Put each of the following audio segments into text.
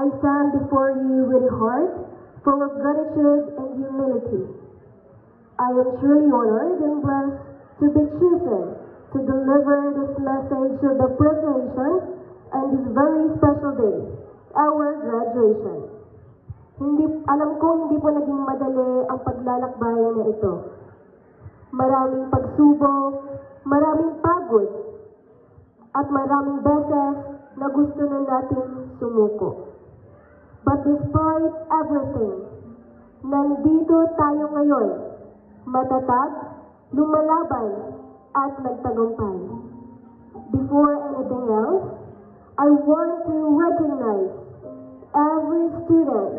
I stand before you with a heart full of gratitude and humility. I am truly honored and blessed to be chosen to deliver this message of appreciation on this very special day, our graduation. Alam ko hindi po naging madali ang paglalakbayan na ito. Maraming pagsubok, maraming pagod, at maraming beses na gusto na natin sumuko. But despite everything, nandito tayo ngayon, matatag, lumalaban, at nagtagumpay. Before anything else, I want to recognize every student,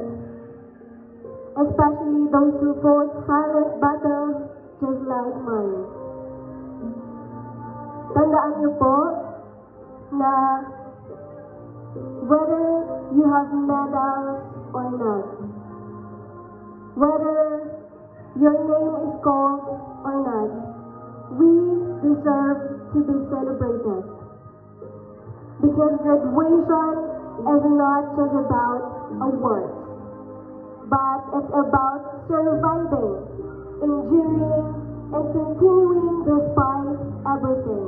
especially those who fought silent battles just like mine. Tandaan niyo po na whether you have medals or not, whether your name is called or not, we deserve to be celebrated. Because graduation is not just about awards, but it's about surviving, enduring, and continuing despite everything.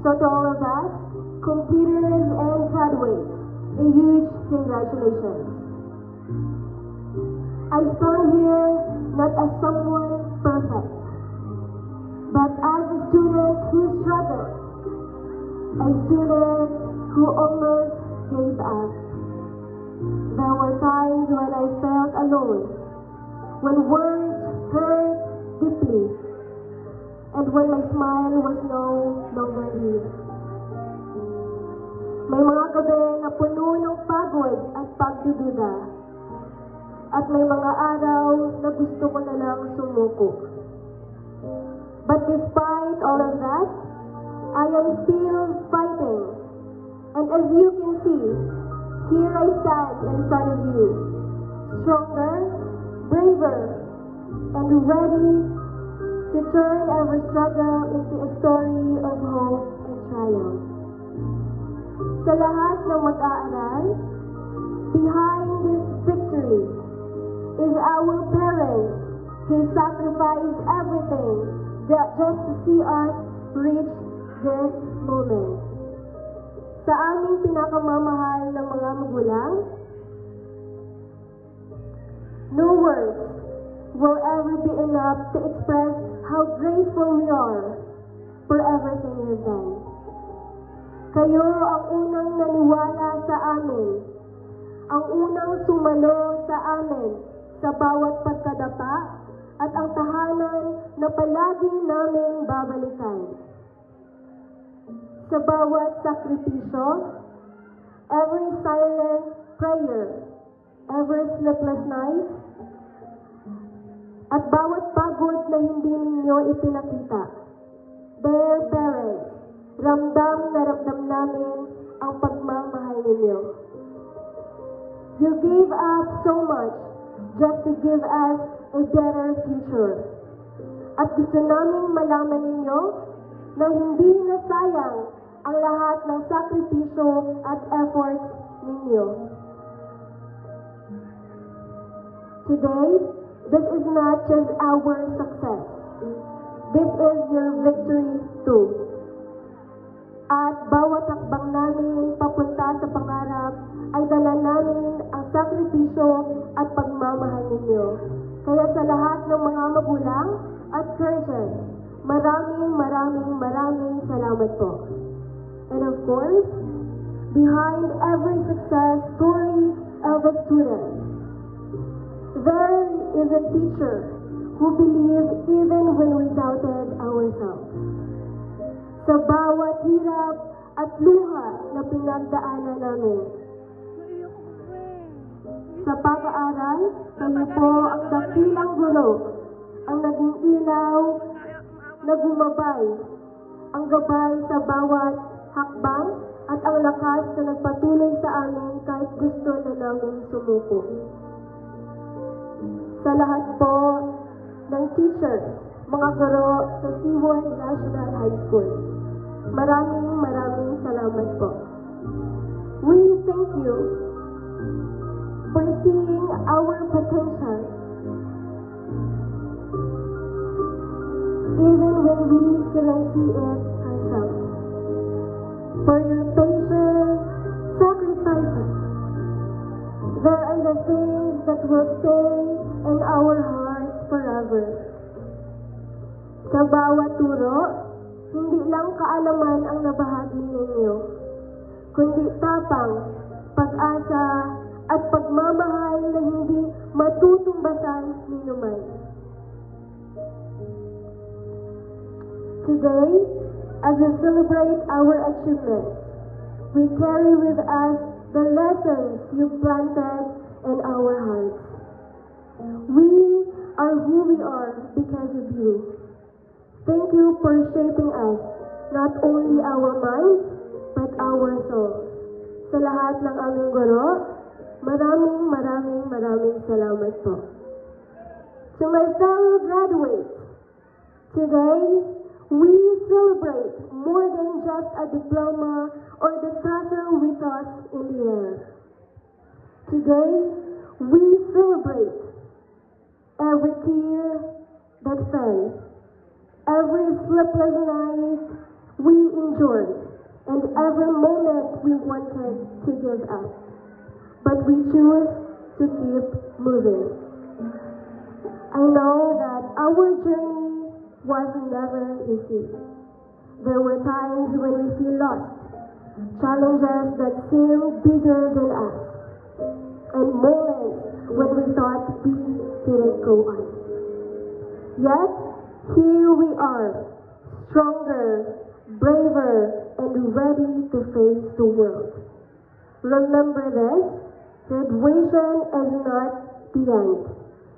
So to all of us, completers and graduates, a huge congratulations. I stand here not as someone perfect, but as a student who struggled, a student who almost gave up. There were times when I felt alone, when words hurt deeply, and when my smile was no longer real. May mga gabi na puno ng pagod at pagdududa, at may mga araw na gusto ko na lang sumuko. But despite all of that, I am still fighting. And as you can see, here I stand in front of you, stronger, braver, and ready to turn every struggle into a story of hope and triumph. Sa lahat ng mag-aaral, behind this victory is our parents who sacrificed everything just to see us reach this moment. Sa aming pinakamamahal ng mga magulang, no words will ever be enough to express how grateful we are for everything you've done. Kayo ang unang naniwala sa amin, ang unang sumalo sa amin sa bawat pagkadapa at ang tahanan na palagi naming babalikan. Sa bawat sakripisyo, every silent prayer, every sleepless night, at bawat pagod na hindi ninyo ipinakita, dear parents, ramdam na ramdam namin ang pagmamahal ninyo. You gave up so much just to give us a better future. At gusto naming malaman ninyo na hindi nasayang ang lahat ng sakripisyo at efforts ninyo. Today, this is not just our success. This is your victory too. At bawat hakbang namin papunta sa pangarap ay dala namin ang sakripisyo at pagmamahal ninyo. Kaya sa lahat ng mga magulang at guardians, maraming salamat po. And of course, behind every success story of a student, there is a teacher who believed even when we doubted ourselves. Sa bawat hirap at luha na pinagdaanan namin, sa pag-aaral, kayo po ang dakilang guro, ang naging ilaw na gumabay, ang gabay sa bawat hakbang at ang lakas na nagpatuloy sa amin kahit gusto na namin sumuko. Sa lahat po ng teachers, mga guro sa Seaworld National High School, maraming salamat po. We thank you for seeing our potential, even when we couldn't see it ourselves, for your patience, sacrifices. There are the things that will stay in our hearts forever. Sa bawat turo, hindi lang kaalaman ang nabahagi ninyo, kundi tapang, pag-asa, at pagmamahal na hindi matutumbasan ni numan. Today, as we celebrate our achievements, we carry with us the lessons you planted in our hearts. We are who we are because of you. Thank you for shaping us, not only our minds, but our souls. Sa lahat ng aming guro, maraming salamat po. To my fellow graduates, today, we celebrate more than just a diploma or the tassel we toss in the air. Today, we celebrate every tear that fell, every sleepless night we endured, and every moment we wanted to give up. But we choose to keep moving. I know that our journey was never easy. There were times when we feel lost, challenges that seem bigger than us, and moments when we thought we couldn't go on. Yet, here we are, stronger, braver, and ready to face the world. Remember this, graduation is not the end.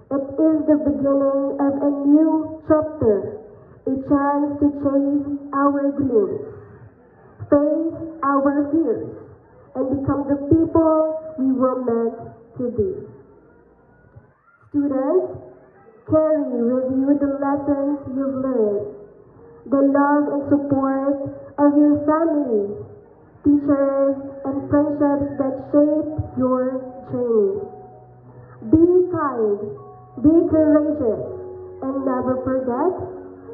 It is the beginning of a new chapter, a chance to chase our dreams, face our fears, and become the people we were meant to be. Students, carry with you the lessons you've learned, the love and support of your family, teachers, and friendships that shape your journey. Be kind, be courageous, and never forget,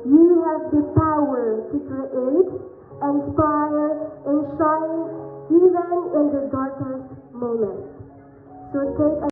you have the power to create, inspire, and shine even in the darkest moments. So take a